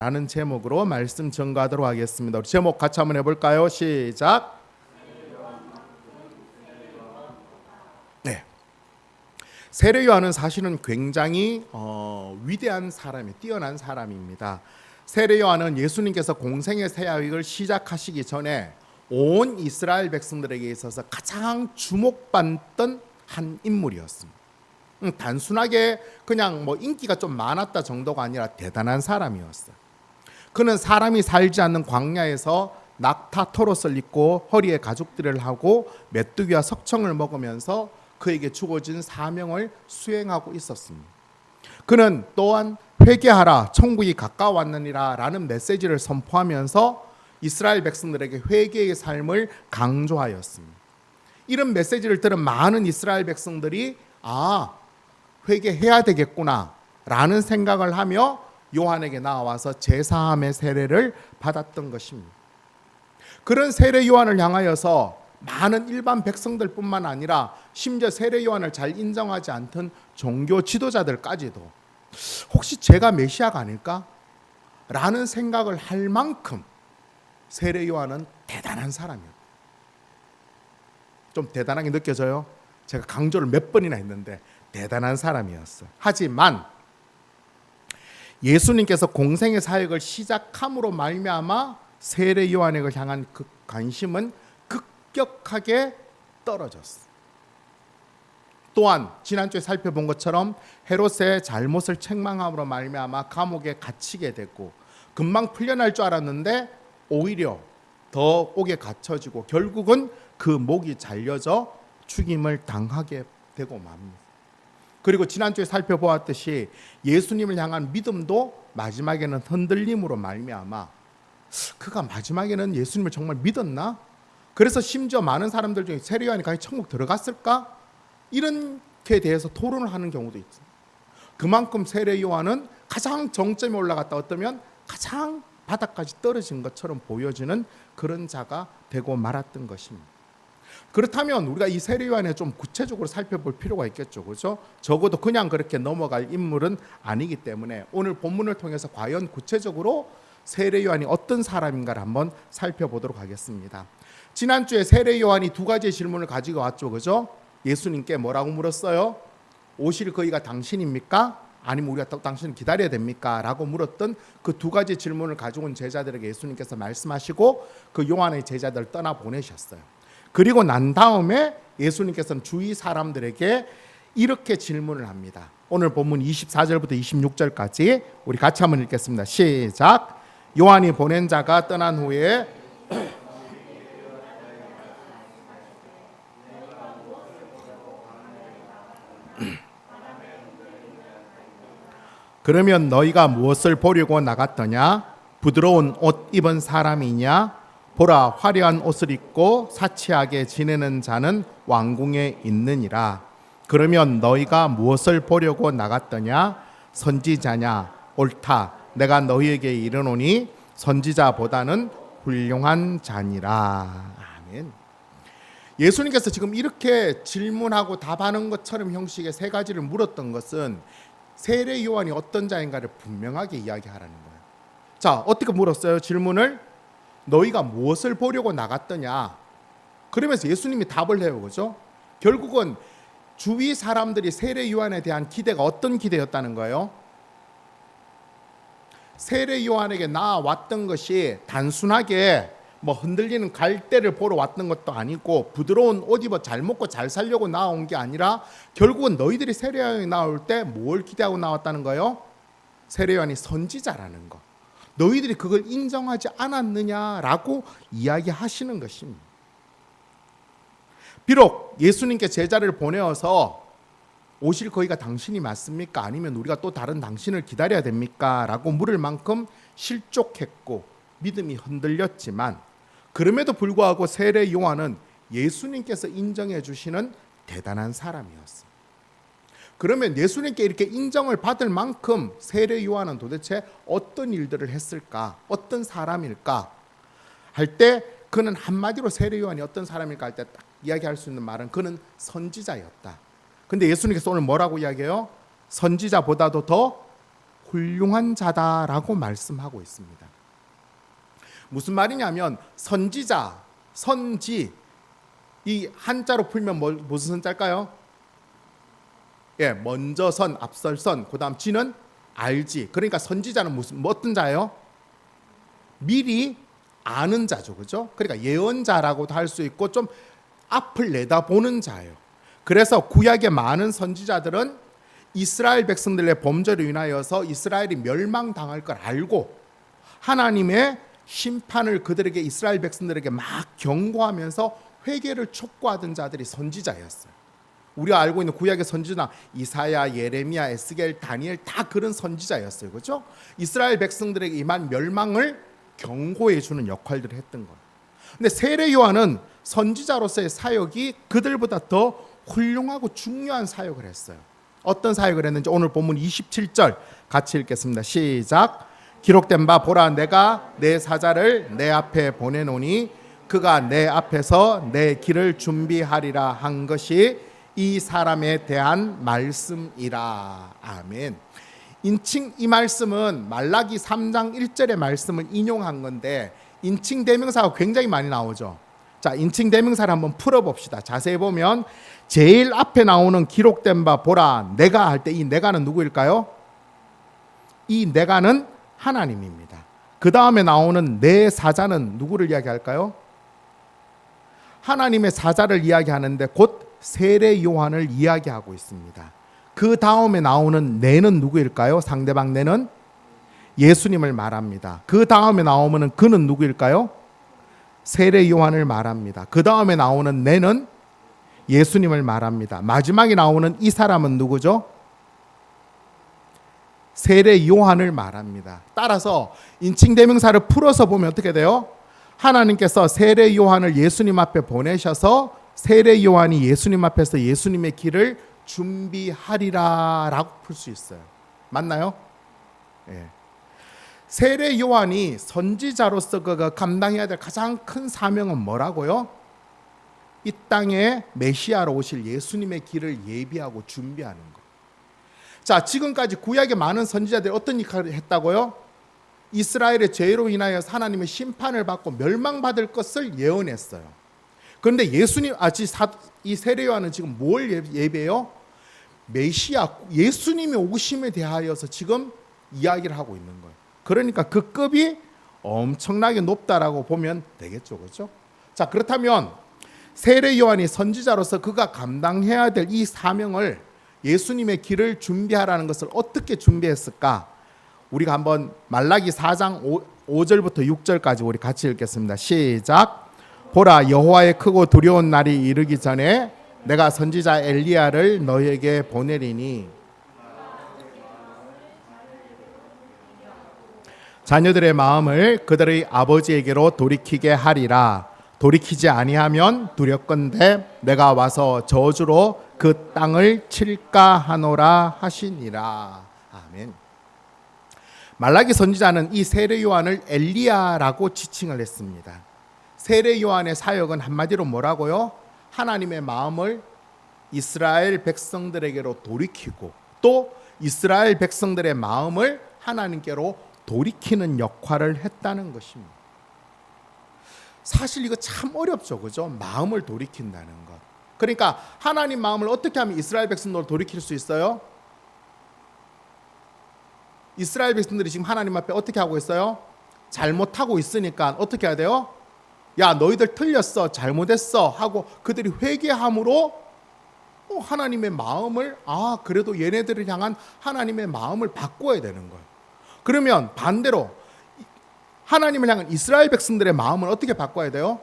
라는 제목으로 말씀 전가하도록 하겠습니다. 우리 제목 같이 한번 해볼까요? 시작. 네. 세례 요한은 사실은 굉장히 위대한 사람이 뛰어난 사람입니다. 세례 요한은 예수님께서 공생의 사역을 시작하시기 전에 온 이스라엘 백성들에게 있어서 가장 주목받던 한 인물이었습니다. 단순하게 그냥 인기가 좀 많았다 정도가 아니라 대단한 사람이었어요. 그는 사람이 살지 않는 광야에서 낙타 토롯을 입고 허리에 가죽들을 하고 메뚜기와 석청을 먹으면서 그에게 주어진 사명을 수행하고 있었습니다. 그는 또한 회개하라 천국이 가까웠느니라 라는 메시지를 선포하면서 이스라엘 백성들에게 회개의 삶을 강조하였습니다. 이런 메시지를 들은 많은 이스라엘 백성들이 회개해야 되겠구나 라는 생각을 하며 요한에게 나와서 제사함의 세례를 받았던 것입니다. 그런 세례 요한을 향하여서 많은 일반 백성들뿐만 아니라 심지어 세례 요한을 잘 인정하지 않던 종교 지도자들까지도 혹시 제가 메시아가 아닐까? 라는 생각을 할 만큼 세례 요한은 대단한 사람이었다. 좀 대단하게 느껴져요? 제가 강조를 몇 번이나 했는데 대단한 사람이었어요. 하지만 예수님께서 공생의 사역을 시작함으로 말미암아 세례 요한을 향한 그 관심은 급격하게 떨어졌어요. 또한 지난주에 살펴본 것처럼 헤롯의 잘못을 책망함으로 말미암아 감옥에 갇히게 됐고 금방 풀려날 줄 알았는데 오히려 더 옥에 갇혀지고 결국은 그 목이 잘려져 죽임을 당하게 되고 맙니다. 그리고 지난주에 살펴보았듯이 예수님을 향한 믿음도 마지막에는 흔들림으로 말미암아 그가 마지막에는 예수님을 정말 믿었나? 그래서 심지어 많은 사람들 중에 세례 요한이 과연 천국 들어갔을까? 이렇게 대해서 토론을 하는 경우도 있습니다. 그만큼 세례 요한은 가장 정점에 올라갔다 어떠면 가장 바닥까지 떨어진 것처럼 보여지는 그런 자가 되고 말았던 것입니다. 그렇다면 우리가 이 세례 요한에 좀 구체적으로 살펴볼 필요가 있겠죠, 그렇죠? 적어도 그냥 그렇게 넘어갈 인물은 아니기 때문에 오늘 본문을 통해서 과연 구체적으로 세례 요한이 어떤 사람인가를 한번 살펴보도록 하겠습니다. 지난주에 세례 요한이 두 가지의 질문을 가지고 왔죠, 그렇죠? 예수님께 뭐라고 물었어요? 오실 그이가 당신입니까? 아니면 우리가 당신을 기다려야 됩니까? 라고 물었던 그 두 가지 질문을 가지고 온 제자들에게 예수님께서 말씀하시고 그 요한의 제자들을 떠나보내셨어요. 그리고 난 다음에 예수님께서는 주위 사람들에게 이렇게 질문을 합니다. 오늘 본문 24절부터 26절까지 우리 같이 한번 읽겠습니다. 시작. 요한이 보낸 자가 떠난 후에 그러면 너희가 무엇을 보려고 나갔더냐? 부드러운 옷 입은 사람이냐? 보라, 화려한 옷을 입고 사치하게 지내는 자는 왕궁에 있느니라. 그러면 너희가 무엇을 보려고 나갔더냐? 선지자냐? 옳다. 내가 너희에게 이르노니 선지자보다는 훌륭한 자니라. 아멘. 예수님께서 지금 이렇게 질문하고 답하는 것처럼 형식의 세 가지를 물었던 것은 세례 요한이 어떤 자인가를 분명하게 이야기하라는 거예요. 자, 어떻게 물었어요? 질문을 너희가 무엇을 보려고 나갔더냐? 그러면서 예수님이 답을 해요, 그죠? 결국은 주위 사람들이 세례 요한에 대한 기대가 어떤 기대였다는 거예요? 세례 요한에게 나왔던 것이 단순하게 흔들리는 갈대를 보러 왔던 것도 아니고 부드러운 옷 입어 잘 먹고 잘 살려고 나온 게 아니라 결국은 너희들이 세례 요한이 나올 때 뭘 기대하고 나왔다는 거예요? 세례 요한이 선지자라는 거. 너희들이 그걸 인정하지 않았느냐라고 이야기하시는 것입니다. 비록 예수님께 제자를 보내어서 오실 거기가 당신이 맞습니까? 아니면 우리가 또 다른 당신을 기다려야 됩니까? 라고 물을 만큼 실족했고 믿음이 흔들렸지만 그럼에도 불구하고 세례 요한은 예수님께서 인정해 주시는 대단한 사람이었습니다. 그러면 예수님께 이렇게 인정을 받을 만큼 세례 요한은 도대체 어떤 일들을 했을까? 어떤 사람일까? 할 때 그는 한마디로 세례 요한이 어떤 사람일까 할 때 딱 이야기할 수 있는 말은 그는 선지자였다. 근데 예수님께서 오늘 뭐라고 이야기해요? 선지자보다도 더 훌륭한 자다라고 말씀하고 있습니다. 무슨 말이냐면 선지자, 선지, 이 한자로 풀면 무슨 선자일까요? 예, 먼저 선, 앞설 선, 그 다음 지는 알지. 그러니까 선지자는 어떤 자예요? 미리 아는 자죠, 그죠? 그러니까 예언자라고도 할 수 있고 좀 앞을 내다보는 자예요. 그래서 구약의 많은 선지자들은 이스라엘 백성들의 범죄로 인하여서 이스라엘이 멸망당할 걸 알고 하나님의 심판을 그들에게, 이스라엘 백성들에게 막 경고하면서 회개를 촉구하던 자들이 선지자였어요. 우리가 알고 있는 구약의 선지자 이사야, 예레미야, 에스겔, 다니엘 다 그런 선지자였어요. 그렇죠? 이스라엘 백성들에게 임한 멸망을 경고해 주는 역할들을 했던 거예요. 근데 세례 요한은 선지자로서의 사역이 그들보다 더 훌륭하고 중요한 사역을 했어요. 어떤 사역을 했는지 오늘 본문 27절 같이 읽겠습니다. 시작. 기록된 바 보라, 내가 내 사자를 내 앞에 보내노니 그가 내 앞에서 내 길을 준비하리라 한 것이 이 사람에 대한 말씀이라. 아멘. 인칭 이 말씀은 말라기 3장 1절의 말씀을 인용한 건데 인칭 대명사가 굉장히 많이 나오죠. 자, 인칭 대명사를 한번 풀어봅시다. 자세히 보면 제일 앞에 나오는 기록된 바 보라, 내가 할 때 이 내가는 누구일까요? 이 내가는 하나님입니다. 그 다음에 나오는 내 사자는 누구를 이야기할까요? 하나님의 사자를 이야기하는데 곧 세례 요한을 이야기하고 있습니다. 그 다음에 나오는 내는 누구일까요? 상대방 내는 예수님을 말합니다. 그 다음에 나오는 그는 누구일까요? 세례 요한을 말합니다. 그 다음에 나오는 내는 예수님을 말합니다. 마지막에 나오는 이 사람은 누구죠? 세례 요한을 말합니다. 따라서 인칭 대명사를 풀어서 보면 어떻게 돼요? 하나님께서 세례 요한을 예수님 앞에 보내셔서 세례 요한이 예수님 앞에서 예수님의 길을 준비하리라 라고 풀 수 있어요. 맞나요? 예. 세례 요한이 선지자로서 그가 감당해야 될 가장 큰 사명은 뭐라고요? 이 땅에 메시아로 오실 예수님의 길을 예비하고 준비하는 것. 자, 지금까지 구약의 많은 선지자들이 어떤 역할을 했다고요? 이스라엘의 죄로 인하여 하나님의 심판을 받고 멸망받을 것을 예언했어요. 그런데 이 세례 요한은 지금 뭘 예배해요? 메시아, 예수님의 오심에 대하여서 지금 이야기를 하고 있는 거예요. 그러니까 그 급이 엄청나게 높다라고 보면 되겠죠, 그렇죠? 자, 그렇다면 세례 요한이 선지자로서 그가 감당해야 될 이 사명을, 예수님의 길을 준비하라는 것을 어떻게 준비했을까? 우리가 한번 말라기 4장 5절부터 6절까지 우리 같이 읽겠습니다. 시작. 보라, 여호와의 크고 두려운 날이 이르기 전에 내가 선지자 엘리야를 너희에게 보내리니 자녀들의 마음을 그들의 아버지에게로 돌이키게 하리라. 돌이키지 아니하면 두렵건대 내가 와서 저주로 그 땅을 칠까 하노라 하시니라. 아멘. 말라기 선지자는 이 세례 요한을 엘리야라고 지칭을 했습니다. 세례 요한의 사역은 한마디로 뭐라고요? 하나님의 마음을 이스라엘 백성들에게로 돌이키고 또 이스라엘 백성들의 마음을 하나님께로 돌이키는 역할을 했다는 것입니다. 사실 이거 참 어렵죠, 그죠? 마음을 돌이킨다는 것. 그러니까 하나님 마음을 어떻게 하면 이스라엘 백성들을 돌이킬 수 있어요? 이스라엘 백성들이 지금 하나님 앞에 어떻게 하고 있어요? 잘못하고 있으니까 어떻게 해야 돼요? 야, 너희들 틀렸어, 잘못했어 하고 그들이 회개함으로 하나님의 마음을, 그래도 얘네들을 향한 하나님의 마음을 바꿔야 되는 거예요. 그러면 반대로 하나님을 향한 이스라엘 백성들의 마음을 어떻게 바꿔야 돼요?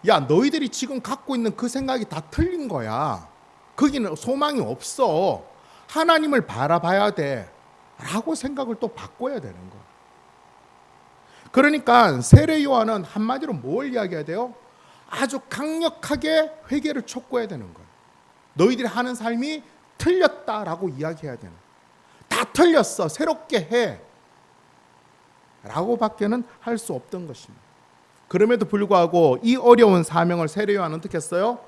야, 너희들이 지금 갖고 있는 그 생각이 다 틀린 거야. 거기는 소망이 없어. 하나님을 바라봐야 돼 라고 생각을 또 바꿔야 되는 거예요. 그러니까 세례 요한은 한마디로 뭘 이야기해야 돼요? 아주 강력하게 회개를 촉구해야 되는 거예요. 너희들이 하는 삶이 틀렸다라고 이야기해야 되는 거예요. 다 틀렸어, 새롭게 해 라고 밖에는 할 수 없던 것입니다. 그럼에도 불구하고 이 어려운 사명을 세례 요한은 어떻게 했어요?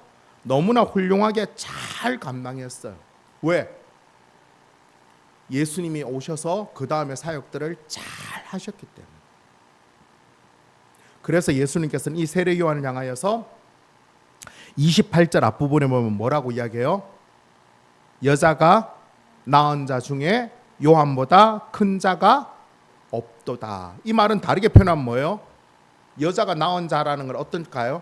너무나 훌륭하게 잘 감당했어요. 왜? 예수님이 오셔서 그 다음에 사역들을 잘 하셨기 때문에. 그래서 예수님께서는 이 세례 요한을 향하여서 28절 앞부분에 보면 뭐라고 이야기해요? 여자가 낳은 자 중에 요한보다 큰 자가 없도다. 이 말은 다르게 표현하면 뭐예요? 여자가 낳은 자라는 건 어떨까요?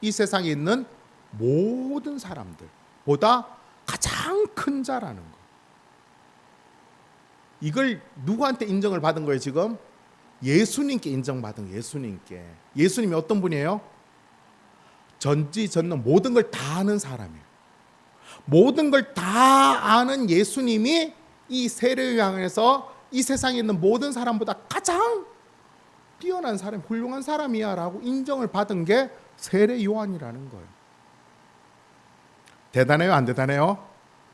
이 세상에 있는 모든 사람들보다 가장 큰 자라는 거. 이걸 누구한테 인정을 받은 거예요 지금? 예수님께 인정받은 거예요. 예수님께. 예수님이 어떤 분이에요? 전지전능 모든 걸 다 아는 사람이에요. 모든 걸 다 아는 예수님이 이 세례 요한에서 이 세상에 있는 모든 사람보다 가장 뛰어난 사람, 훌륭한 사람이야 라고 인정을 받은 게 세례 요한이라는 거예요. 대단해요? 안 대단해요?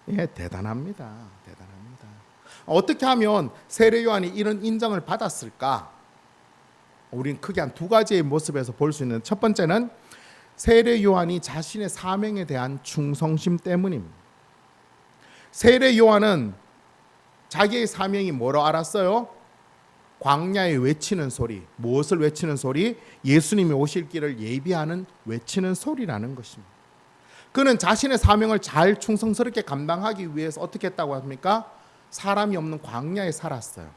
예, 대단합니다. 대단합니다. 어떻게 하면 세례 요한이 이런 인정을 받았을까? 우린 크게 한 두 가지의 모습에서 볼 수 있는, 첫 번째는 세례 요한이 자신의 사명에 대한 충성심 때문입니다. 세례 요한은 자기의 사명이 뭐로 알았어요? 광야에 외치는 소리. 무엇을 외치는 소리? 예수님이 오실 길을 예비하는 외치는 소리라는 것입니다. 그는 자신의 사명을 잘 충성스럽게 감당하기 위해서 어떻게 했다고 합니까? 사람이 없는 광야에 살았어요.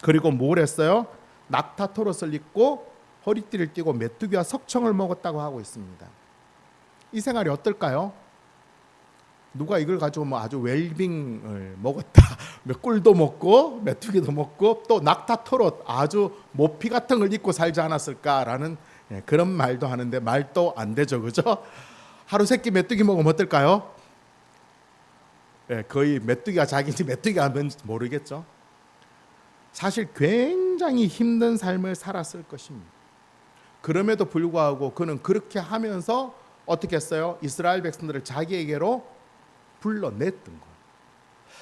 그리고 뭘 했어요? 낙타토롯을 입고 허리띠를 띠고 메뚜기와 석청을 먹었다고 하고 있습니다. 이 생활이 어떨까요? 누가 이걸 가지고 뭐 아주 웰빙을 먹었다, 꿀도 먹고 메뚜기도 먹고 또 낙타토롯 아주 모피 같은 걸 입고 살지 않았을까라는 그런 말도 하는데 말도 안 되죠, 그죠? 하루 세끼 메뚜기 먹으면 어떨까요? 거의 메뚜기가 자기인지 메뚜기가 뭔지 모르겠죠. 사실 굉장히 힘든 삶을 살았을 것입니다. 그럼에도 불구하고 그는 그렇게 하면서 어떻게 했어요? 이스라엘 백성들을 자기에게로 불러냈던 거예요.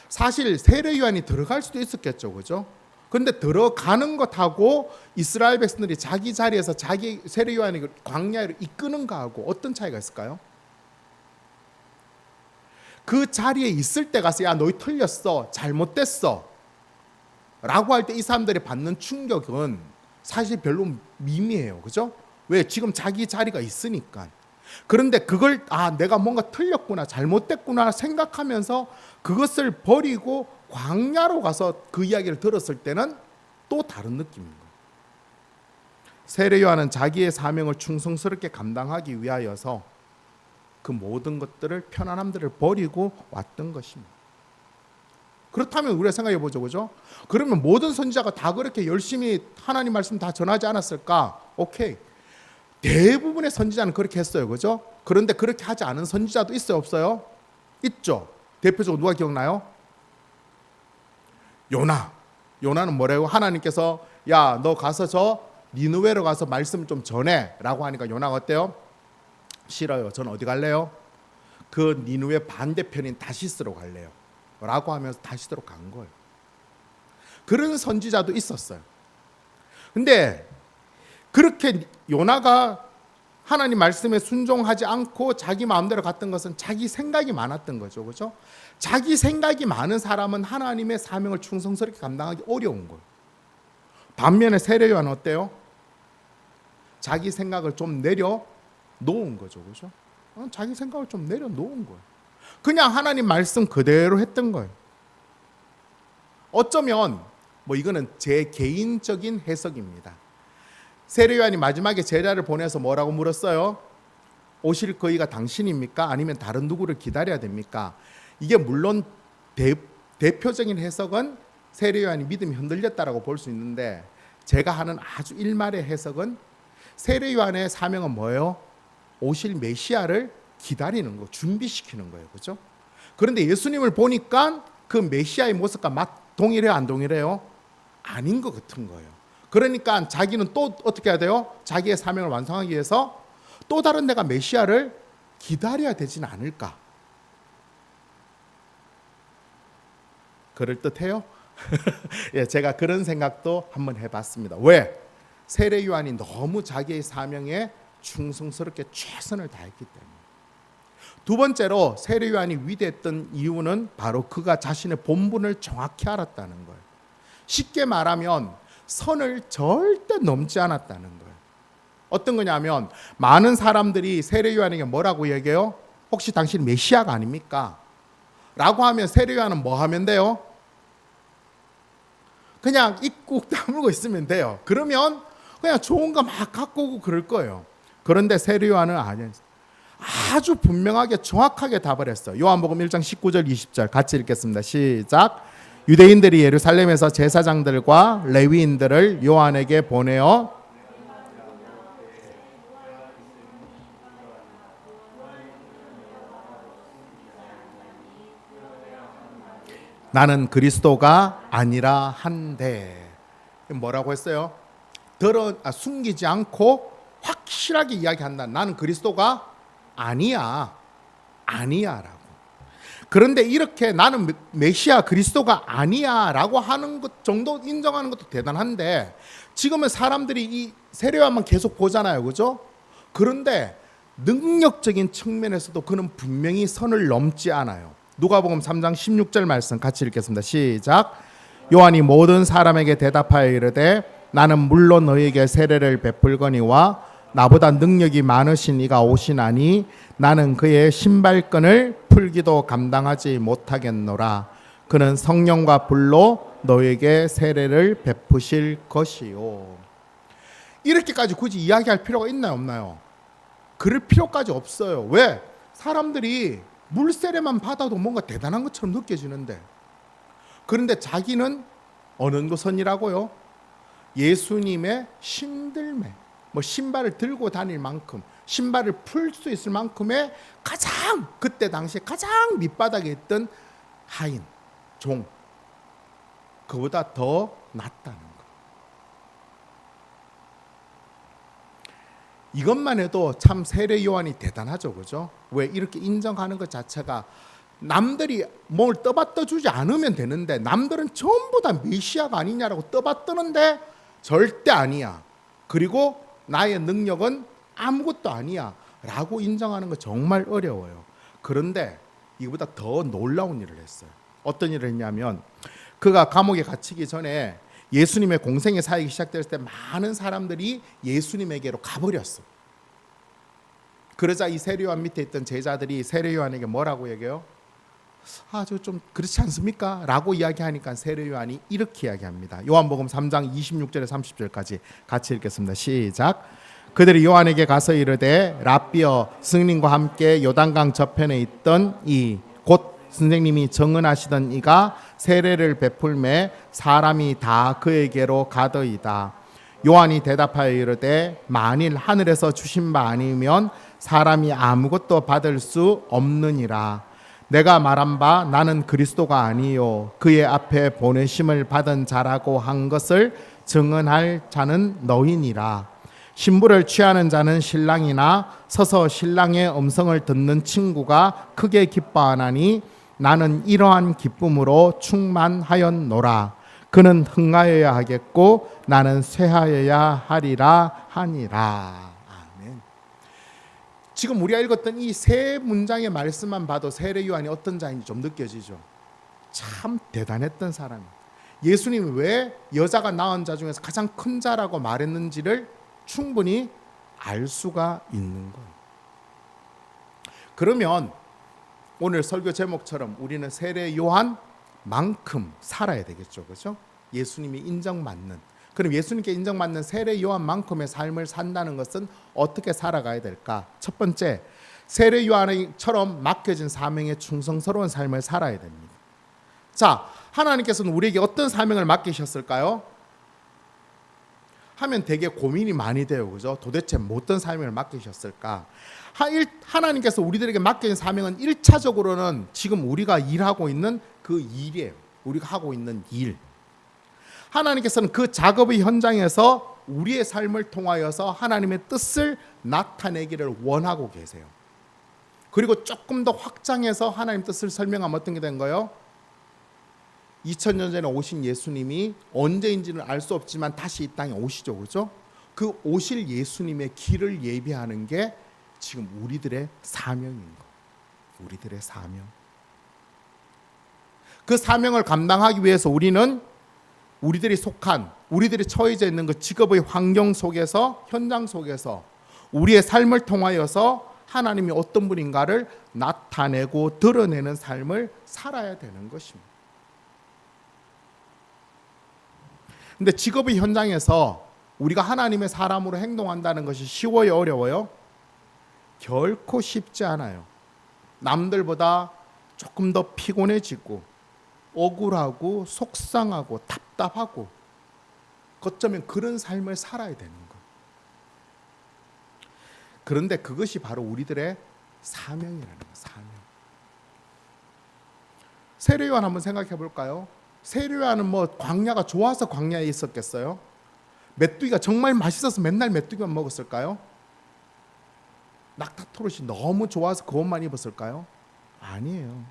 사실 세례 요한이 들어갈 수도 있었겠죠, 그죠? 그런데 들어가는 것하고 이스라엘 백성들이 자기 자리에서 자기 세례 요한이 광야로 이끄는 거하고 어떤 차이가 있을까요? 그 자리에 있을 때 가서 야 너희 틀렸어, 잘못됐어 라고 할 때 이 사람들이 받는 충격은 사실 별로 미미해요, 그죠? 왜? 지금 자기 자리가 있으니까. 그런데 그걸 내가 뭔가 틀렸구나, 잘못됐구나 생각하면서 그것을 버리고 광야로 가서 그 이야기를 들었을 때는 또 다른 느낌인 거예요. 세례 요한은 자기의 사명을 충성스럽게 감당하기 위하여서 그 모든 것들을, 편안함들을 버리고 왔던 것입니다. 그렇다면 우리가 생각해 보죠, 그죠? 그러면 모든 선지자가 다 그렇게 열심히 하나님 말씀 다 전하지 않았을까? 오케이. 대부분의 선지자는 그렇게 했어요, 그죠? 그런데 그렇게 하지 않은 선지자도 있어요, 없어요? 있죠. 대표적으로 누가 기억나요? 요나. 요나는 뭐래요? 하나님께서 야, 너 가서 저 니느웨로 가서 말씀 좀 전해라고 하니까 요나가 어때요? 싫어요. 저는 어디 갈래요? 그 니느웨 반대편인 다시스로 갈래요. 라고 하면서 다시스로 간 거예요. 그런 선지자도 있었어요. 근데 그렇게 요나가 하나님 말씀에 순종하지 않고 자기 마음대로 갔던 것은 자기 생각이 많았던 거죠. 그렇죠? 자기 생각이 많은 사람은 하나님의 사명을 충성스럽게 감당하기 어려운 거예요. 반면에 세례 요한은 어때요? 자기 생각을 좀 내려놓은 거죠. 그렇죠? 자기 생각을 좀 내려놓은 거예요. 그냥 하나님 말씀 그대로 했던 거예요. 어쩌면 이거는 제 개인적인 해석입니다. 세례 요한이 마지막에 제자를 보내서 뭐라고 물었어요? 오실 거이가 당신입니까? 아니면 다른 누구를 기다려야 됩니까? 이게 물론 대표적인 해석은 세례 요한이 믿음이 흔들렸다라고 볼 수 있는데, 제가 하는 아주 일말의 해석은 세례 요한의 사명은 뭐예요? 오실 메시아를 기다리는 거, 준비시키는 거예요. 그렇죠? 그런데 예수님을 보니까 그 메시아의 모습과 동일해요, 안 동일해요? 아닌 것 같은 거예요. 그러니까 자기는 또 어떻게 해야 돼요? 자기의 사명을 완성하기 위해서 또 다른 내가 메시아를 기다려야 되지는 않을까? 그럴듯해요? 예, 제가 그런 생각도 한번 해봤습니다. 왜? 세례 요한이 너무 자기의 사명에 충성스럽게 최선을 다했기 때문에. 두 번째로 세례 요한이 위대했던 이유는 바로 그가 자신의 본분을 정확히 알았다는 거예요. 쉽게 말하면 선을 절대 넘지 않았다는 거예요. 어떤 거냐면 많은 사람들이 세례 요한에게 뭐라고 얘기해요? 혹시 당신 메시아가 아닙니까? 라고 하면 세례 요한은 뭐 하면 돼요? 그냥 입 꾹 다물고 있으면 돼요. 그러면 그냥 좋은 거 막 갖고 오고 그럴 거예요. 그런데 세례 요한은 아니에요. 아주 분명하게 정확하게 답을 했어요. 요한복음 1장 19절 20절 같이 읽겠습니다. 시작. 유대인들이 예루살렘에서 제사장들과 레위인들을 요한에게 보내어 나는 그리스도가 아니라 한데, 뭐라고 했어요? 숨기지 않고 확실하게 이야기한다. 나는 그리스도가 아니야라고. 그런데 이렇게 나는 메시아 그리스도가 아니야라고 하는 것 정도 인정하는 것도 대단한데, 지금은 사람들이 이 세례 요한만 계속 보잖아요, 그죠? 그런데 능력적인 측면에서도 그는 분명히 선을 넘지 않아요. 누가복음 3장 16절 말씀 같이 읽겠습니다. 시작. 요한이 모든 사람에게 대답하여 이르되 나는 물로 너희에게 세례를 베풀거니와 나보다 능력이 많으신 이가 오시나니 나는 그의 신발끈을 풀기도 감당하지 못하겠노라. 그는 성령과 불로 너희에게 세례를 베푸실 것이요. 이렇게까지 굳이 이야기할 필요가 있나요, 없나요? 그럴 필요까지 없어요. 왜? 사람들이 물세례만 받아도 뭔가 대단한 것처럼 느껴지는데, 그런데 자기는 어느 정도 선이라고요? 예수님의 신들매, 신발을 들고 다닐 만큼, 신발을 풀 수 있을 만큼의 가장 그때 당시에 가장 밑바닥에 있던 하인, 종, 그보다 더 낫다는 거. 이것만 해도 참 세례 요한이 대단하죠, 그죠? 왜 이렇게 인정하는 것 자체가, 남들이 뭘 떠받들어주지 않으면 되는데 남들은 전부 다 메시아가 아니냐라고 떠받드는데 절대 아니야. 그리고 나의 능력은 아무것도 아니야 라고 인정하는 거 정말 어려워요. 그런데 이보다 더 놀라운 일을 했어요. 어떤 일을 했냐면, 그가 감옥에 갇히기 전에 예수님의 공생의 사역이 시작됐을 때 많은 사람들이 예수님에게로 가버렸어. 그러자 이 세례 요한 밑에 있던 제자들이 세례 요한에게 뭐라고 얘기해요? 저 좀 그렇지 않습니까? 라고 이야기하니까 세례 요한이 이렇게 이야기합니다. 요한복음 3장 26절에 30절까지 같이 읽겠습니다. 시작. 그들이 요한에게 가서 이르되 랍비여, 스님과 함께 요단강 저편에 있던 이 곧 선생님이 정언하시던 이가 세례를 베풀매 사람이 다 그에게로 가더이다. 요한이 대답하여 이르되 만일 하늘에서 주신 바 아니면 사람이 아무것도 받을 수 없느니라. 내가 말한 바 나는 그리스도가 아니요 그의 앞에 보내심을 받은 자라고 한 것을 증언할 자는 너희니라. 신부를 취하는 자는 신랑이나 서서 신랑의 음성을 듣는 친구가 크게 기뻐하나니 나는 이러한 기쁨으로 충만하였노라. 그는 흥하여야 하겠고 나는 쇠하여야 하리라 하니라. 아멘. 지금 우리가 읽었던 이 세 문장의 말씀만 봐도 세례 요한이 어떤 자인지 좀 느껴지죠. 참 대단했던 사람이에요. 예수님이 왜 여자가 낳은 자 중에서 가장 큰 자라고 말했는지를 충분히 알 수가 있는 거예요. 그러면 오늘 설교 제목처럼 우리는 세례 요한만큼 살아야 되겠죠, 그렇죠? 예수님이 인정받는, 그럼 예수님께 인정받는 세례 요한만큼의 삶을 산다는 것은 어떻게 살아가야 될까? 첫 번째, 세례 요한처럼 맡겨진 사명에 충성스러운 삶을 살아야 됩니다. 자, 하나님께서는 우리에게 어떤 사명을 맡기셨을까요? 하면 되게 고민이 많이 돼요, 그죠? 도대체 어떤 사명을 맡기셨을까? 하나님께서 우리들에게 맡긴 사명은 1차적으로는 지금 우리가 일하고 있는 그 일이에요. 우리가 하고 있는 일. 하나님께서는 그 작업의 현장에서 우리의 삶을 통하여서 하나님의 뜻을 나타내기를 원하고 계세요. 그리고 조금 더 확장해서 하나님 뜻을 설명하면 어떤 게 된 거예요? 2000년 전에 오신 예수님이 언제인지는 알 수 없지만 다시 이 땅에 오시죠, 그죠? 그 오실 예수님의 길을 예비하는 게 지금 우리들의 사명인 거예요. 우리들의 사명. 그 사명을 감당하기 위해서 우리는 우리들이 속한, 우리들이 처해져 있는 그 직업의 환경 속에서, 현장 속에서 우리의 삶을 통하여서 하나님이 어떤 분인가를 나타내고 드러내는 삶을 살아야 되는 것입니다. 근데 직업의 현장에서 우리가 하나님의 사람으로 행동한다는 것이 쉬워요, 어려워요? 결코 쉽지 않아요. 남들보다 조금 더 피곤해지고 억울하고 속상하고 답답하고 어쩌면 그런 삶을 살아야 되는 거예요. 그런데 그것이 바로 우리들의 사명이라는 거예요. 사명. 세례요한 한번 생각해 볼까요? 세례요한은 뭐 광야가 좋아서 광야에 있었겠어요? 메뚜기가 정말 맛있어서 맨날 메뚜기만 먹었을까요? 낙타토릇이 너무 좋아서 그것만 입었을까요? 아니에요.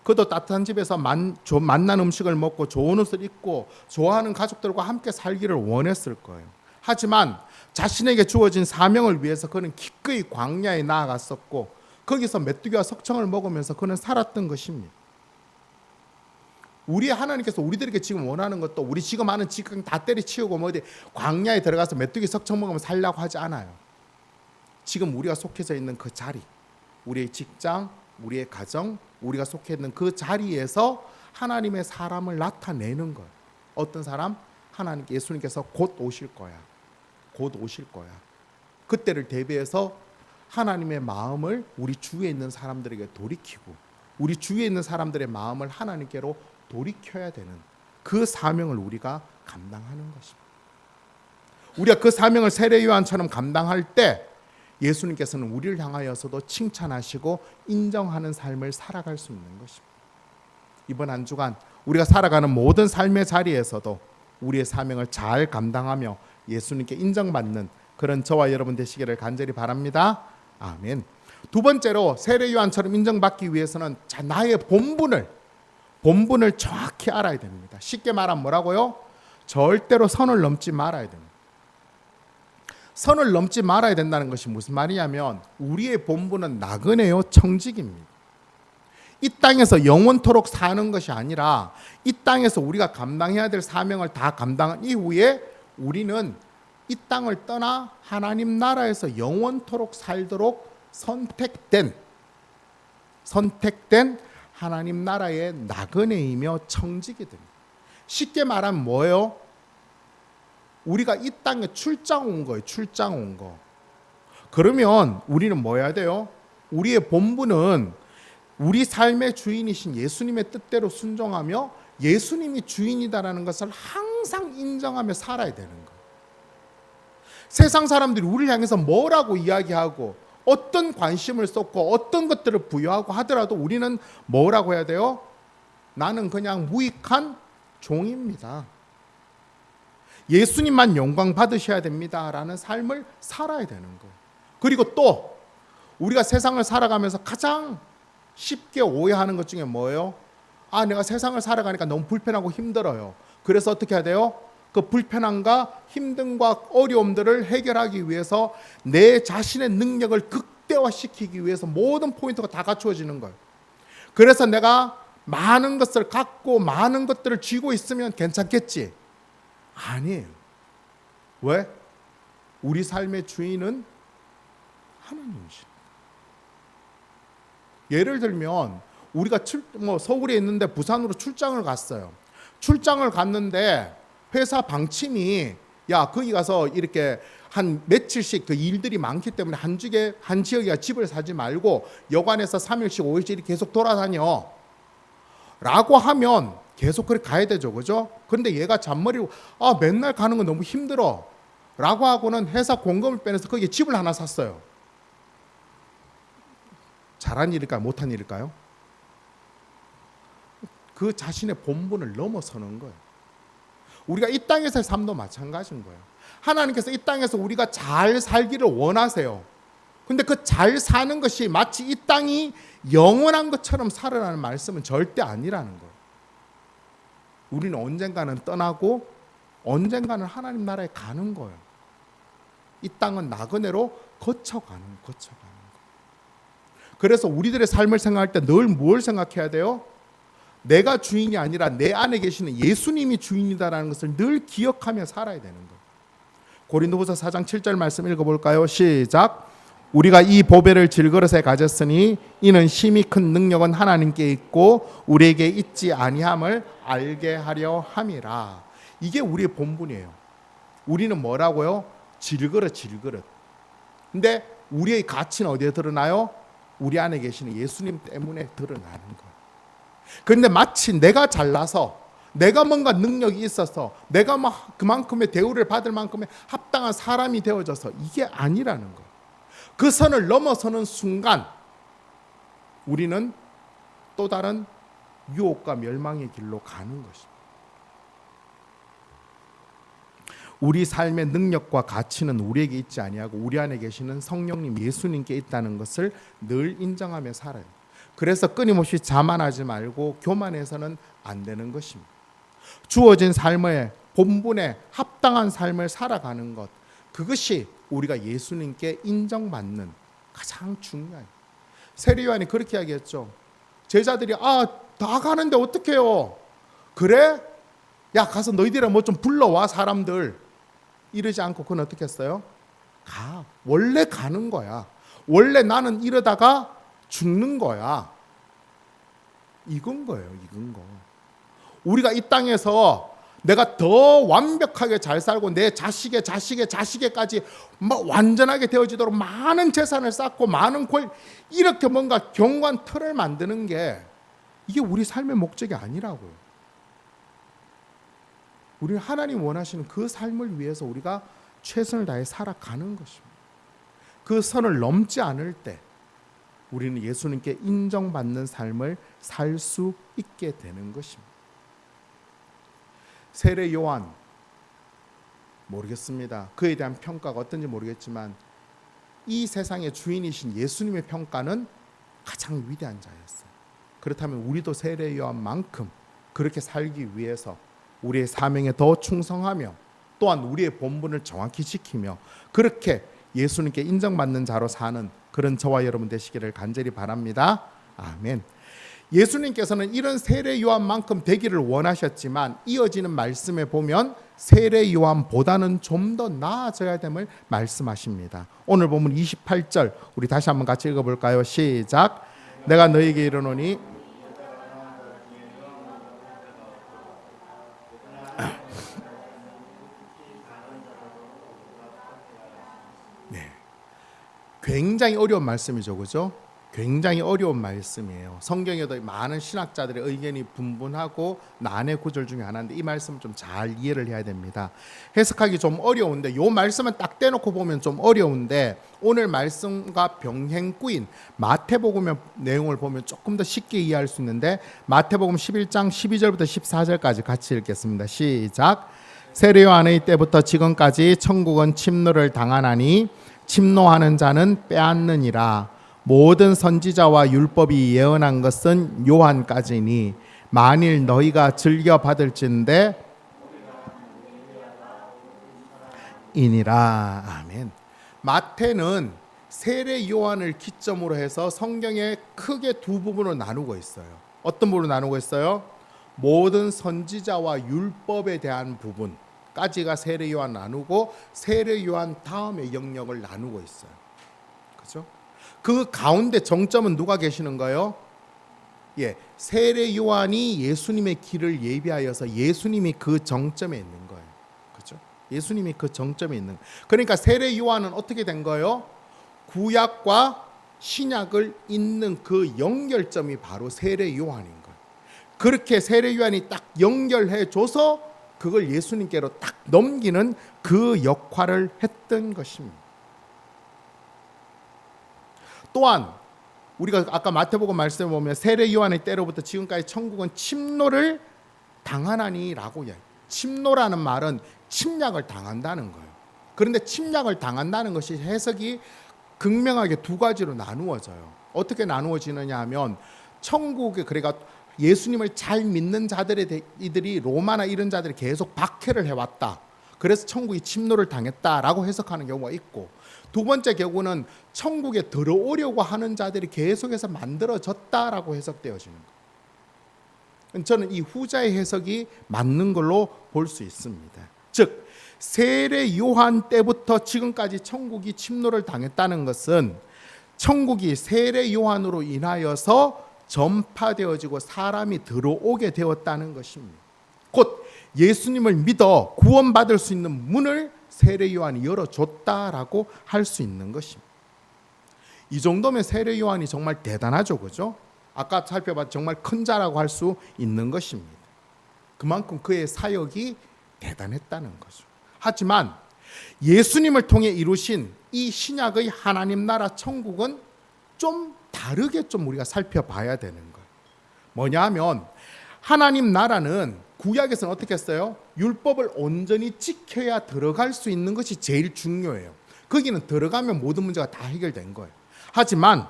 그도 따뜻한 집에서 맛난 음식을 먹고 좋은 옷을 입고 좋아하는 가족들과 함께 살기를 원했을 거예요. 하지만 자신에게 주어진 사명을 위해서 그는 기꺼이 광야에 나아갔었고 거기서 메뚜기와 석청을 먹으면서 그는 살았던 것입니다. 우리 하나님께서 우리들에게 지금 원하는 것도 우리 지금 하는 직장 다 때려치우고 뭐 어디 광야에 들어가서 메뚜기 석청 먹으면 살려고 하지 않아요. 지금 우리가 속해져 있는 그 자리, 우리의 직장, 우리의 가정, 우리가 속해 있는 그 자리에서 하나님의 사람을 나타내는 거예요. 어떤 사람? 하나님 예수님께서 곧 오실 거야. 곧 오실 거야. 그때를 대비해서 하나님의 마음을 우리 주위에 있는 사람들에게 돌이키고 우리 주위에 있는 사람들의 마음을 하나님께로 돌이켜야 되는 그 사명을 우리가 감당하는 것입니다. 우리가 그 사명을 세례요한처럼 감당할 때 예수님께서는 우리를 향하여서도 칭찬하시고 인정하는 삶을 살아갈 수 있는 것입니다. 이번 한 주간 우리가 살아가는 모든 삶의 자리에서도 우리의 사명을 잘 감당하며 예수님께 인정받는 그런 저와 여러분 되시기를 간절히 바랍니다. 아멘. 두 번째로 세례요한처럼 인정받기 위해서는 나의 본분을 정확히 알아야 됩니다. 쉽게 말하면 뭐라고요? 절대로 선을 넘지 말아야 됩니다. 선을 넘지 말아야 된다는 것이 무슨 말이냐면 우리의 본분은 나그네요 청직입니다. 이 땅에서 영원토록 사는 것이 아니라 이 땅에서 우리가 감당해야 될 사명을 다 감당한 이후에 우리는 이 땅을 떠나 하나님 나라에서 영원토록 살도록 선택된 하나님 나라의 나그네이며 청직이 됩니다. 쉽게 말하면 뭐예요? 우리가 이 땅에 출장 온 거예요. 출장 온 거. 그러면 우리는 뭐 해야 돼요? 우리의 본분은 우리 삶의 주인이신 예수님의 뜻대로 순종하며 예수님이 주인이다라는 것을 항상 인정하며 살아야 되는 거예요. 세상 사람들이 우리를 향해서 뭐라고 이야기하고 어떤 관심을 쏟고 어떤 것들을 부여하고 하더라도 우리는 뭐라고 해야 돼요? 나는 그냥 무익한 종입니다. 예수님만 영광 받으셔야 됩니다라는 삶을 살아야 되는 거예요. 그리고 또 우리가 세상을 살아가면서 가장 쉽게 오해하는 것 중에 뭐예요? 내가 세상을 살아가니까 너무 불편하고 힘들어요. 그래서 어떻게 해야 돼요? 그 불편함과 힘듦과 어려움들을 해결하기 위해서 내 자신의 능력을 극대화시키기 위해서 모든 포인트가 다 갖추어지는 거예요. 그래서 내가 많은 것을 갖고 많은 것들을 쥐고 있으면 괜찮겠지? 아니에요. 왜? 우리 삶의 주인은 하나님이십니다. 예를 들면 우리가 서울에 있는데 부산으로 출장을 갔어요. 출장을 갔는데 회사 방침이 거기 가서 이렇게 한 며칠씩 그 일들이 많기 때문에 한 지역에 집을 사지 말고 여관에서 3일씩 5일씩 이렇게 계속 돌아다녀 라고 하면 계속 그렇게 가야 되죠. 그죠? 그런데 얘가 잔머리로 맨날 가는 건 너무 힘들어 라고 하고는 회사 공금을 빼내서 거기에 집을 하나 샀어요. 잘한 일일까요? 못한 일일까요? 그 자신의 본분을 넘어서는 거예요. 우리가 이 땅에서의 삶도 마찬가지인 거예요. 하나님께서 이 땅에서 우리가 잘 살기를 원하세요. 근데 그 잘 사는 것이 마치 이 땅이 영원한 것처럼 살아라는 말씀은 절대 아니라는 거예요. 우리는 언젠가는 떠나고 언젠가는 하나님 나라에 가는 거예요. 이 땅은 나그네로 거쳐가는 거예요. 그래서 우리들의 삶을 생각할 때 늘 뭘 생각해야 돼요? 내가 주인이 아니라 내 안에 계시는 예수님이 주인이다라는 것을 늘 기억하며 살아야 되는 거예요. 고린도후서 4장 7절 말씀 읽어볼까요? 시작. 우리가 이 보배를 질그릇에 가졌으니 이는 심히 큰 능력은 하나님께 있고 우리에게 있지 아니함을 알게 하려 함이라. 이게 우리의 본분이에요. 우리는 뭐라고요? 질그릇. 근데 우리의 가치는 어디에 드러나요? 우리 안에 계시는 예수님 때문에 드러나는 거예요. 그런데 마치 내가 잘나서, 내가 뭔가 능력이 있어서, 내가 막 그만큼의 대우를 받을 만큼의 합당한 사람이 되어져서 이게 아니라는 거예요. 그 선을 넘어서는 순간 우리는 또 다른 유혹과 멸망의 길로 가는 것입니다. 우리 삶의 능력과 가치는 우리에게 있지 아니하고 우리 안에 계시는 성령님 예수님께 있다는 것을 늘 인정하며 살아요. 그래서 끊임없이 자만하지 말고 교만해서는 안 되는 것입니다. 주어진 삶의 본분에 합당한 삶을 살아가는 것, 그것이 우리가 예수님께 인정받는 가장 중요해요. 세례 요한이 그렇게 이야기했죠. 제자들이 다 가는데 어떡해요? 그래? 야 가서 너희들이랑 뭐 좀 불러와 사람들. 이러지 않고 그건 어떻게 했어요? 가. 원래 가는 거야. 원래 나는 이러다가 죽는 거야. 익은 거예요. 익은 거. 우리가 이 땅에서 내가 더 완벽하게 잘 살고 내 자식에까지 완전하게 되어지도록 많은 재산을 쌓고 많은 이렇게 뭔가 견고한 틀을 만드는 게 이게 우리 삶의 목적이 아니라고요. 우리는 하나님 원하시는 그 삶을 위해서 우리가 최선을 다해 살아가는 것입니다. 그 선을 넘지 않을 때 우리는 예수님께 인정받는 삶을 살 수 있게 되는 것입니다. 세례 요한 모르겠습니다. 그에 대한 평가가 어떤지 모르겠지만 이 세상의 주인이신 예수님의 평가는 가장 위대한 자였어요. 그렇다면 우리도 세례 요한만큼 그렇게 살기 위해서 우리의 사명에 더 충성하며 또한 우리의 본분을 정확히 지키며 그렇게 예수님께 인정받는 자로 사는 그런 저와 여러분 되시기를 간절히 바랍니다. 아멘. 예수님께서는 이런 세례 요한만큼 되기를 원하셨지만 이어지는 말씀에 보면 세례 요한보다는 좀 더 나아져야 됨을 말씀하십니다. 오늘 보면 28절 우리 다시 한번 같이 읽어볼까요? 시작. 내가 너에게 이르노니 굉장히 어려운 말씀이죠. 그죠? 굉장히 어려운 말씀이에요. 성경에도 많은 신학자들의 의견이 분분하고 난해 구절 중에 하나인데 이 말씀을 좀 잘 이해를 해야 됩니다. 해석하기 좀 어려운데 이 말씀은 딱 떼놓고 보면 좀 어려운데 오늘 말씀과 병행구인 마태복음의 내용을 보면 조금 더 쉽게 이해할 수 있는데 마태복음 11장 12절부터 14절까지 같이 읽겠습니다. 시작. 세례 요한의 때부터 지금까지 천국은 침노를 당하나니 침노하는 자는 빼앗느니라. 모든 선지자와 율법이 예언한 것은 요한까지니 만일 너희가 즐겨 받을진대 이니라. 아멘. 마태는 세례 요한을 기점으로 해서 성경에 크게 두 부분으로 나누고 있어요. 어떤 부분으로 나누고 있어요? 모든 선지자와 율법에 대한 부분 까지가 세례 요한 나누고 세례 요한 다음의 영역을 나누고 있어요. 그죠? 그 가운데 정점은 누가 계시는가요? 세례 요한이 예수님의 길을 예비하여서 예수님이 그 정점에 있는 거예요. 그죠? 예수님이 그 정점에 있는. 그러니까 세례 요한은 어떻게 된 거예요? 구약과 신약을 잇는 그 연결점이 바로 세례 요한인 거예요. 그렇게 세례 요한이 딱 연결해 줘서 그걸 예수님께로 딱 넘기는 그 역할을 했던 것입니다. 또한 우리가 아까 마태복음 말씀을 보면 세례 요한의 때로부터 지금까지 천국은 침노를 당하나니라고 이야기해요. 침노라는 말은 침략을 당한다는 거예요. 그런데 침략을 당한다는 것이 해석이 극명하게 두 가지로 나누어져요. 어떻게 나누어지느냐 하면 천국에 그러니까 예수님을 잘 믿는 자들이 로마나 이런 자들이 계속 박해를 해왔다. 그래서 천국이 침노를 당했다라고 해석하는 경우가 있고, 두 번째 경우는 천국에 들어오려고 하는 자들이 계속해서 만들어졌다라고 해석되어지는 거예요. 저는 이 후자의 해석이 맞는 걸로 볼 수 있습니다. 즉 세례 요한 때부터 지금까지 천국이 침노를 당했다는 것은 천국이 세례 요한으로 인하여서 전파되어지고 사람이 들어오게 되었다는 것입니다. 곧 예수님을 믿어 구원받을 수 있는 문을 세례 요한이 열어줬다라고 할 수 있는 것입니다. 이 정도면 세례 요한이 정말 대단하죠, 그죠? 아까 살펴봤 정말 큰 자라고 할 수 있는 것입니다. 그만큼 그의 사역이 대단했다는 거죠. 하지만 예수님을 통해 이루신 이 신약의 하나님 나라 천국은 좀 다르게 좀 우리가 살펴봐야 되는 거예요. 뭐냐 하면 하나님 나라는 구약에서는 어떻게 했어요? 율법을 온전히 지켜야 들어갈 수 있는 것이 제일 중요해요. 거기는 들어가면 모든 문제가 다 해결된 거예요. 하지만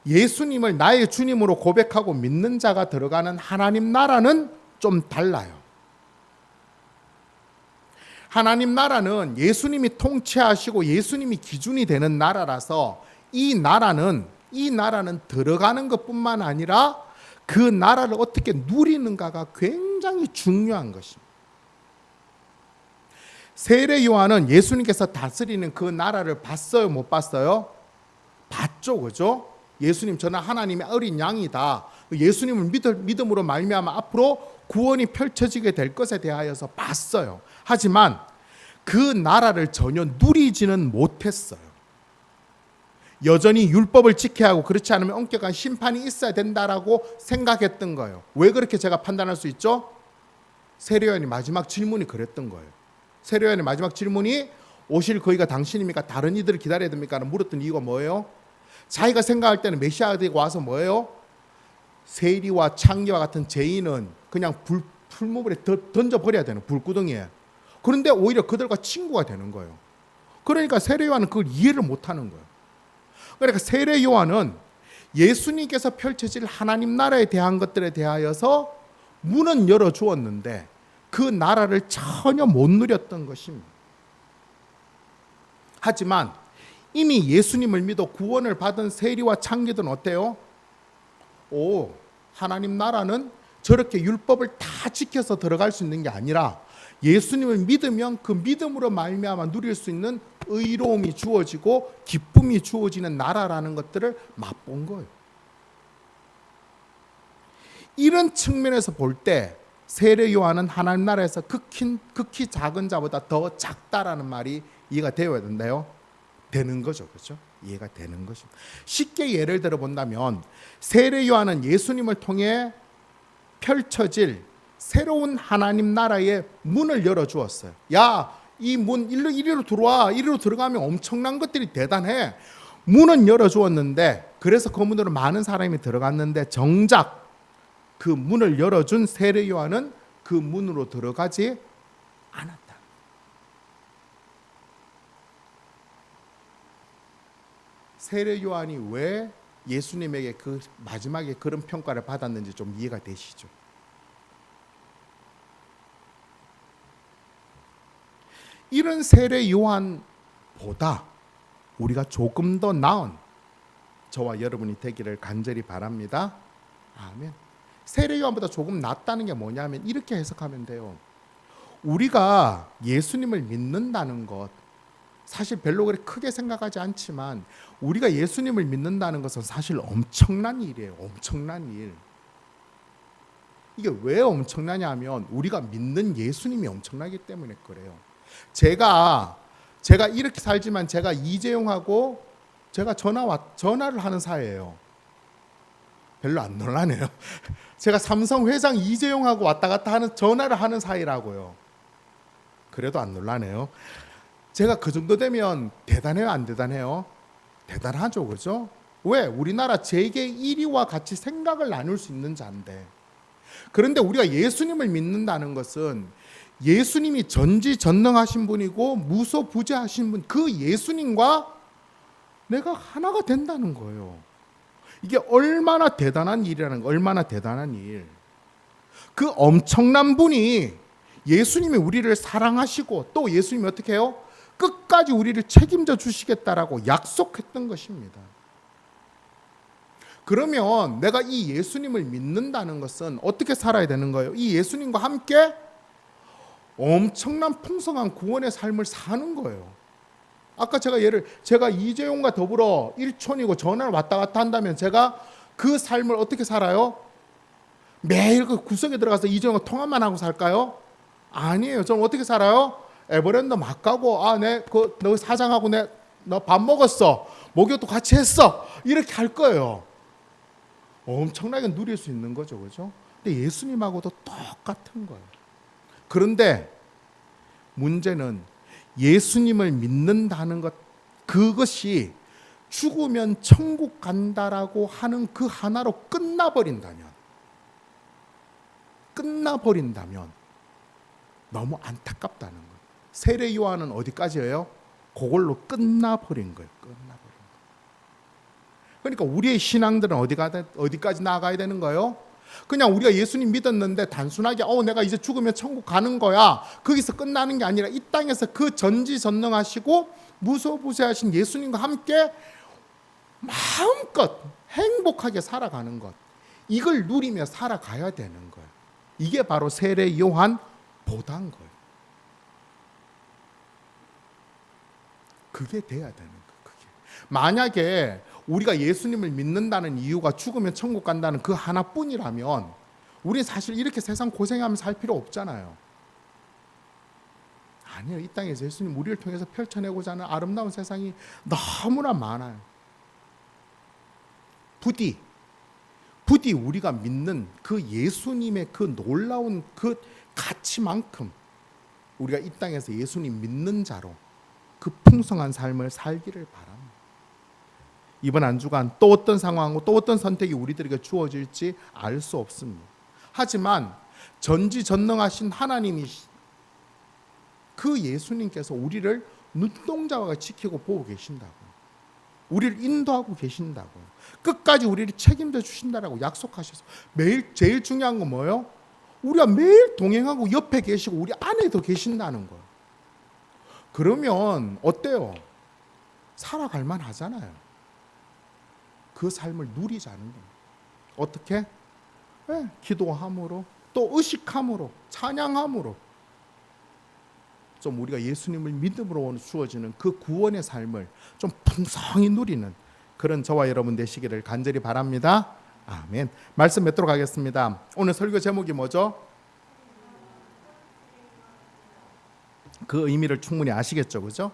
예수님을 나의 주님으로 고백하고 믿는 자가 들어가는 하나님 나라는 좀 달라요. 하나님 나라는 예수님이 통치하시고 예수님이 기준이 되는 나라라서 이 나라는 들어가는 것뿐만 아니라 그 나라를 어떻게 누리는가가 굉장히 중요한 것입니다. 세례 요한은 예수님께서 다스리는 그 나라를 봤어요, 못 봤어요? 봤죠, 그죠? 예수님 저는 하나님의 어린 양이다. 예수님을 믿음으로 말미암아 앞으로 구원이 펼쳐지게 될 것에 대하여서 봤어요. 하지만 그 나라를 전혀 누리지는 못했어요. 여전히 율법을 지켜야 하고 그렇지 않으면 엄격한 심판이 있어야 된다라고 생각했던 거예요. 왜 그렇게 제가 판단할 수 있죠? 세례 요한이 마지막 질문이 그랬던 거예요. 세례 요한의 마지막 질문이 오실 그이가 당신입니까? 다른 이들을 기다려야 됩니까? 물었던 이유가 뭐예요? 자기가 생각할 때는 메시아가 되고 와서 뭐예요? 세리와 창기와 같은 죄인은 그냥 풀무불에 던져버려야 되는 불구덩이에. 그런데 오히려 그들과 친구가 되는 거예요. 그러니까 세례 요한은 그걸 이해를 못하는 거예요. 그러니까 세례 요한은 예수님께서 펼쳐질 하나님 나라에 대한 것들에 대하여서 문은 열어주었는데 그 나라를 전혀 못 누렸던 것입니다. 하지만 이미 예수님을 믿어 구원을 받은 세리와 창기들은 어때요? 하나님 나라는 저렇게 율법을 다 지켜서 들어갈 수 있는 게 아니라 예수님을 믿으면 그 믿음으로 말미암아 누릴 수 있는 의로움이 주어지고 기쁨이 주어지는 나라라는 것들을 맛본 거예요. 이런 측면에서 볼 때 세례 요한은 하나님 나라에서 극히 작은 자보다 더 작다라는 말이 이해가 되어야 된다요. 되는 거죠, 그렇죠? 이해가 되는 것입니다. 쉽게 예를 들어 본다면 세례 요한은 예수님을 통해 펼쳐질 새로운 하나님 나라의 문을 열어주었어요. 야, 이 문 이리로 들어와. 이리로 들어가면 엄청난 것들이 대단해. 문은 열어주었는데 그래서 그 문으로 많은 사람이 들어갔는데 정작 그 문을 열어준 세례 요한은 그 문으로 들어가지 않았다. 세례 요한이 왜 예수님에게 그 마지막에 그런 평가를 받았는지 좀 이해가 되시죠? 이런 세례 요한보다 우리가 조금 더 나은 저와 여러분이 되기를 간절히 바랍니다. 아멘. 세례 요한보다 조금 낫다는 게 뭐냐면 이렇게 해석하면 돼요. 우리가 예수님을 믿는다는 것 사실 별로 그렇게 크게 생각하지 않지만 우리가 예수님을 믿는다는 것은 사실 엄청난 일이에요. 엄청난 일. 이게 왜 엄청나냐 하면 우리가 믿는 예수님이 엄청나기 때문에 그래요. 제가 이렇게 살지만 제가 이재용하고 제가 전화를 하는 사이예요. 별로 안 놀라네요. 제가 삼성 회장 이재용하고 왔다 갔다 하는 전화를 하는 사이라고요. 그래도 안 놀라네요. 제가 그 정도 되면 대단해요, 안 대단해요? 대단하죠, 그죠? 왜? 우리나라 재계 1위와 같이 생각을 나눌 수 있는 자인데. 그런데 우리가 예수님을 믿는다는 것은 예수님이 전지전능하신 분이고 무소부재하신 분, 그 예수님과 내가 하나가 된다는 거예요. 이게 얼마나 대단한 일이라는 거, 얼마나 대단한 일. 그 엄청난 분이 예수님이 우리를 사랑하시고 또 예수님이 어떻게 해요? 끝까지 우리를 책임져 주시겠다라고 약속했던 것입니다. 그러면 내가 이 예수님을 믿는다는 것은 어떻게 살아야 되는 거예요? 이 예수님과 함께 엄청난 풍성한 구원의 삶을 사는 거예요. 아까 제가 이재용과 더불어 일촌이고 전화를 왔다 갔다 한다면 제가 그 삶을 어떻게 살아요? 매일 그 구석에 들어가서 이재용과 통화만 하고 살까요? 아니에요. 저는 어떻게 살아요? 에버랜드 막 가고 너 사장하고 너 밥 먹었어. 목욕도 같이 했어. 이렇게 할 거예요. 엄청나게 누릴 수 있는 거죠. 그죠? 근데 예수님하고도 똑같은 거예요. 그런데 문제는 예수님을 믿는다는 것, 그것이 죽으면 천국 간다라고 하는 그 하나로 끝나버린다면 너무 안타깝다는 거예요. 세례 요한은 어디까지예요? 그걸로 끝나버린 거예요. 그러니까 우리의 신앙들은 어디까지 나아가야 되는 거예요? 그냥 우리가 예수님 믿었는데 단순하게 내가 이제 죽으면 천국 가는 거야, 거기서 끝나는 게 아니라 이 땅에서 그 전지전능하시고 무소부재하신 예수님과 함께 마음껏 행복하게 살아가는 것, 이걸 누리며 살아가야 되는 거예요. 이게 바로 세례 요한 보단 거예요. 그게 돼야 되는 거예요. 만약에 우리가 예수님을 믿는다는 이유가 죽으면 천국 간다는 그 하나뿐이라면 우리는 사실 이렇게 세상 고생하면서 살 필요 없잖아요. 아니요. 이 땅에서 예수님 우리를 통해서 펼쳐내고자 하는 아름다운 세상이 너무나 많아요. 부디 우리가 믿는 그 예수님의 그 놀라운 그 가치만큼 우리가 이 땅에서 예수님 믿는 자로 그 풍성한 삶을 살기를 바랍니다. 이번 한 주간 또 어떤 상황과 또 어떤 선택이 우리들에게 주어질지 알 수 없습니다. 하지만 전지전능하신 하나님이, 그 예수님께서 우리를 눈동자와 지키고 보고 계신다고요. 우리를 인도하고 계신다고요. 끝까지 우리를 책임져 주신다라고 약속하셔서 제일 중요한 건 뭐예요? 우리가 매일 동행하고 옆에 계시고 우리 안에도 계신다는 거예요. 그러면 어때요? 살아갈 만하잖아요. 그 삶을 누리자는 거예요. 어떻게? 기도함으로, 또 의식함으로, 찬양함으로 좀 우리가 예수님을 믿음으로 주어지는 그 구원의 삶을 좀 풍성히 누리는 그런 저와 여러분 되시기를 간절히 바랍니다. 아멘. 말씀 맺도록 하겠습니다. 오늘 설교 제목이 뭐죠? 그 의미를 충분히 아시겠죠, 그죠?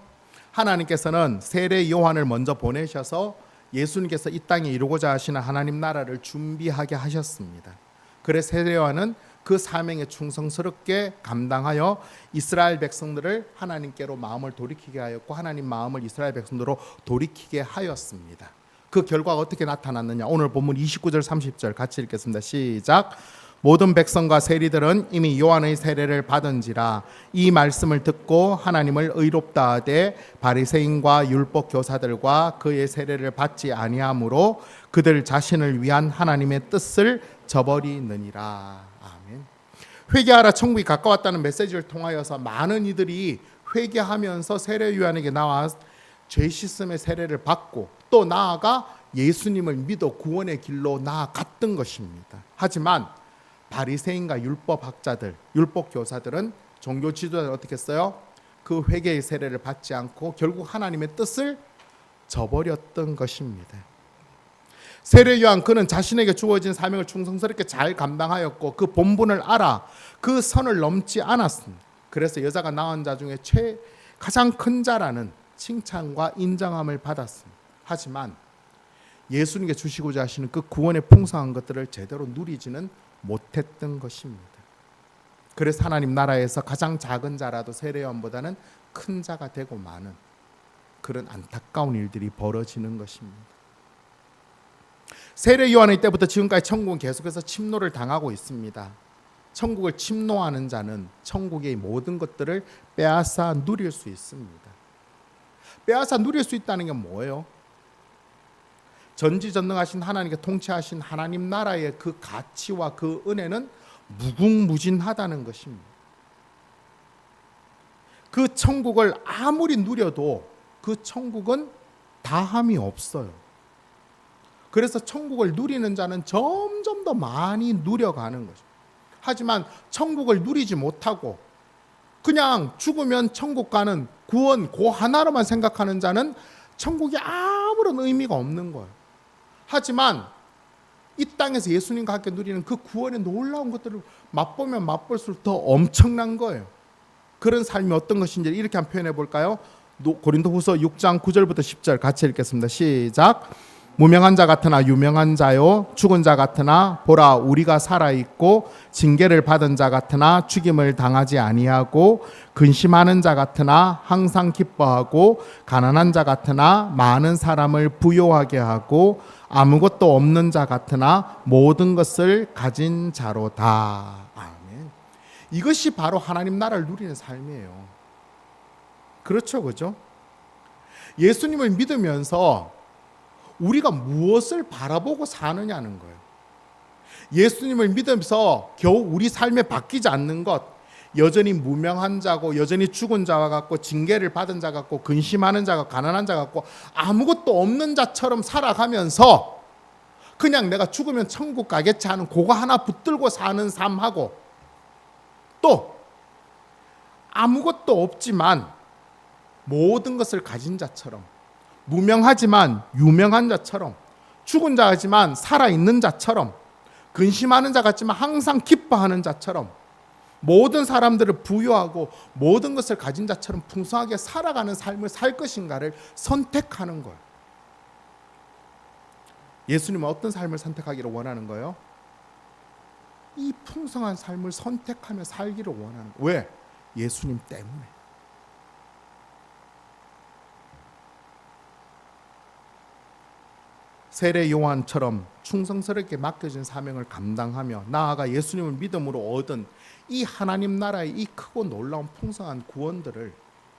하나님께서는 세례 요한을 먼저 보내셔서 예수님께서 이 땅에 이루고자 하시는 하나님 나라를 준비하게 하셨습니다. 그래서 세례 요한은 그 사명에 충성스럽게 감당하여 이스라엘 백성들을 하나님께로 마음을 돌이키게 하였고 하나님 마음을 이스라엘 백성들로 돌이키게 하였습니다. 그 결과가 어떻게 나타났느냐? 오늘 본문 29절 30절 같이 읽겠습니다. 시작. 모든 백성과 세리들은 이미 요한의 세례를 받은지라 이 말씀을 듣고 하나님을 의롭다 하되 바리새인과 율법 교사들과 그의 세례를 받지 아니하므로 그들 자신을 위한 하나님의 뜻을 저버리느니라. 아멘. 회개하라 천국이 가까웠다는 메시지를 통하여서 많은 이들이 회개하면서 세례 요한에게 나와 죄 씻음의 세례를 받고 또 나아가 예수님을 믿어 구원의 길로 나아갔던 것입니다. 하지만 바리새인과 율법학자들, 율법 교사들은 종교 지도자들 어떻게 했어요? 그 회개의 세례를 받지 않고 결국 하나님의 뜻을 저버렸던 것입니다. 세례 요한 그는 자신에게 주어진 사명을 충성스럽게 잘 감당하였고 그 본분을 알아 그 선을 넘지 않았습니다. 그래서 여자가 낳은 자 중에 가장 큰 자라는 칭찬과 인정함을 받았습니다. 하지만 예수님께 주시고자 하시는 그 구원의 풍성한 것들을 제대로 누리지는 못했던 것입니다. 그래서 하나님 나라에서 가장 작은 자라도 세례 요한보다는 큰 자가 되고 마는 그런 안타까운 일들이 벌어지는 것입니다. 세례 요한의 때부터 지금까지 천국은 계속해서 침노를 당하고 있습니다. 천국을 침노하는 자는 천국의 모든 것들을 빼앗아 누릴 수 있습니다. 빼앗아 누릴 수 있다는 게 뭐예요? 전지전능하신 하나님께 통치하신 하나님 나라의 그 가치와 그 은혜는 무궁무진하다는 것입니다. 그 천국을 아무리 누려도 그 천국은 다함이 없어요. 그래서 천국을 누리는 자는 점점 더 많이 누려가는 거죠. 하지만 천국을 누리지 못하고 그냥 죽으면 천국 가는 구원 그 하나로만 생각하는 자는 천국이 아무런 의미가 없는 거예요. 하지만 이 땅에서 예수님과 함께 누리는 그 구원의 놀라운 것들을 맛보면 맛볼수록 더 엄청난 거예요. 그런 삶이 어떤 것인지 이렇게 한번 표현해 볼까요? 고린도후서 6장 9절부터 10절 같이 읽겠습니다. 시작. 무명한 자 같으나 유명한 자요, 죽은 자 같으나 보라 우리가 살아있고, 징계를 받은 자 같으나 죽임을 당하지 아니하고, 근심하는 자 같으나 항상 기뻐하고, 가난한 자 같으나 많은 사람을 부요하게 하고, 아무것도 없는 자 같으나 모든 것을 가진 자로다. 아멘. 이것이 바로 하나님 나라를 누리는 삶이에요. 그렇죠, 그죠? 예수님을 믿으면서 우리가 무엇을 바라보고 사느냐는 거예요. 예수님을 믿으면서 겨우 우리 삶에 바뀌지 않는 것, 여전히 무명한 자고 여전히 죽은 자와 같고 징계를 받은 자 같고 근심하는 자가 가난한 자 같고 아무것도 없는 자처럼 살아가면서 그냥 내가 죽으면 천국 가겠지 하는 그거 하나 붙들고 사는 삶하고, 또 아무것도 없지만 모든 것을 가진 자처럼, 무명하지만 유명한 자처럼, 죽은 자지만 살아있는 자처럼, 근심하는 자 같지만 항상 기뻐하는 자처럼, 모든 사람들을 부유하고 모든 것을 가진 자처럼 풍성하게 살아가는 삶을 살 것인가를 선택하는 거예요. 예수님은 어떤 삶을 선택하기를 원하는 거예요? 이 풍성한 삶을 선택하며 살기를 원하는 거예요. 왜? 예수님 때문에. 세례 요한처럼 충성스럽게 맡겨진 사명을 감당하며 나아가 예수님을 믿음으로 얻은 이 하나님 나라의 이 크고 놀라운 풍성한 구원들을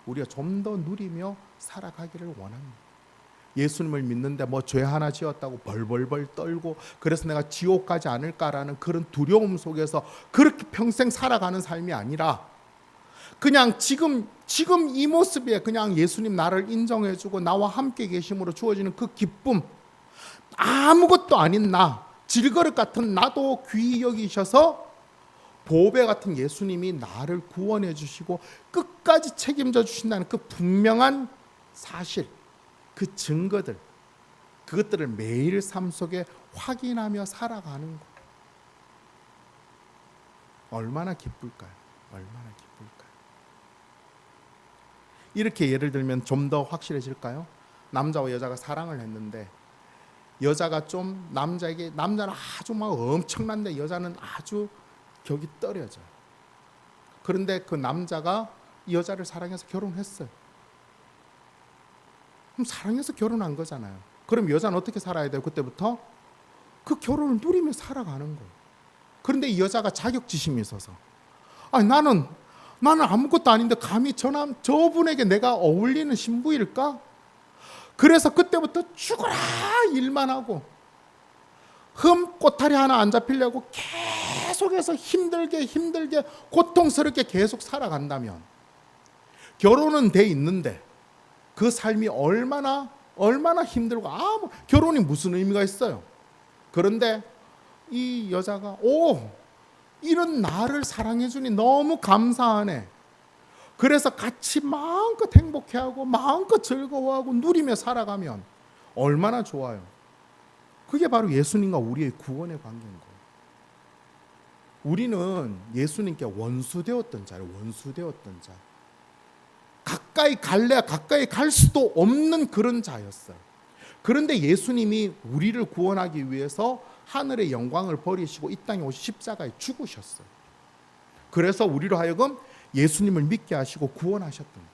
우리가 좀 더 누리며 살아가기를 원합니다. 예수님을 믿는데 뭐 죄 하나 지었다고 벌벌벌 떨고 그래서 내가 지옥 가지 않을까라는 그런 두려움 속에서 그렇게 평생 살아가는 삶이 아니라, 그냥 지금 이 모습에 그냥 예수님 나를 인정해주고 나와 함께 계심으로 주어지는 그 기쁨, 아무것도 아닌 나, 질그릇 같은 나도 귀히 여기셔서 보배 같은 예수님이 나를 구원해 주시고 끝까지 책임져 주신다는 그 분명한 사실, 그 증거들, 그것들을 매일 삶 속에 확인하며 살아가는 것, 얼마나 기쁠까요? 얼마나 기쁠까요? 이렇게 예를 들면 좀 더 확실해질까요? 남자와 여자가 사랑을 했는데 여자가 좀 남자는 아주 막 엄청난데 여자는 아주 격이 떨어져요. 그런데 그 남자가 이 여자를 사랑해서 결혼했어요. 그럼 사랑해서 결혼한 거잖아요. 그럼 여자는 어떻게 살아야 돼요? 그때부터 그 결혼을 누리며 살아가는 거예요. 그런데 이 여자가 자격지심이 있어서, 나는 아무것도 아닌데 감히 저분에게 내가 어울리는 신부일까? 그래서 그때부터 죽어라 일만 하고 흠 꼬타리 하나 안 잡히려고 계속해서 힘들게 고통스럽게 계속 살아간다면, 결혼은 돼 있는데 그 삶이 얼마나 힘들고 결혼이 무슨 의미가 있어요. 그런데 이 여자가 이런 나를 사랑해 주니 너무 감사하네. 그래서 같이 마음껏 행복해하고 마음껏 즐거워하고 누리며 살아가면 얼마나 좋아요. 그게 바로 예수님과 우리의 구원의 관계인 거예요. 우리는 예수님께 원수되었던 자예요. 원수되었던 자. 가까이 갈 수도 없는 그런 자였어요. 그런데 예수님이 우리를 구원하기 위해서 하늘의 영광을 버리시고 이 땅에 오시 십자가에 죽으셨어요. 그래서 우리로 하여금 예수님을 믿게 하시고 구원하셨던 거예요.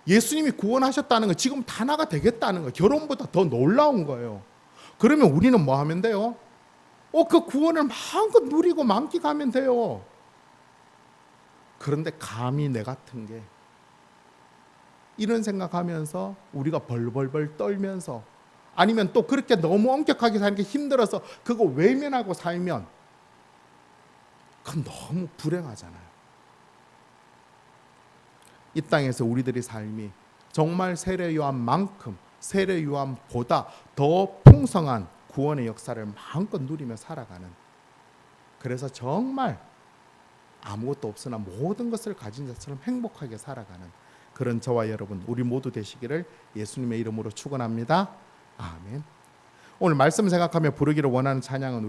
예수님이 구원하셨다는 건 지금 하나가 되겠다는 거예요. 결혼보다 더 놀라운 거예요. 그러면 우리는 뭐 하면 돼요? 그 구원을 마음껏 누리고 만끽하면 돼요. 그런데 감히 내 같은 게 이런 생각하면서 우리가 벌벌벌 떨면서, 아니면 또 그렇게 너무 엄격하게 사는 게 힘들어서 그거 외면하고 살면 그건 너무 불행하잖아요. 이 땅에서 우리들의 삶이 정말 세례 요한만큼 세례 요한보다 더 풍성한 구원의 역사를 마음껏 누리며 살아가는, 그래서 정말 아무것도 없으나 모든 것을 가진 자처럼 행복하게 살아가는 그런 저와 여러분 우리 모두 되시기를 예수님의 이름으로 축원합니다. 아멘. 오늘 말씀 생각하며 부르기를 원하는 찬양은 우리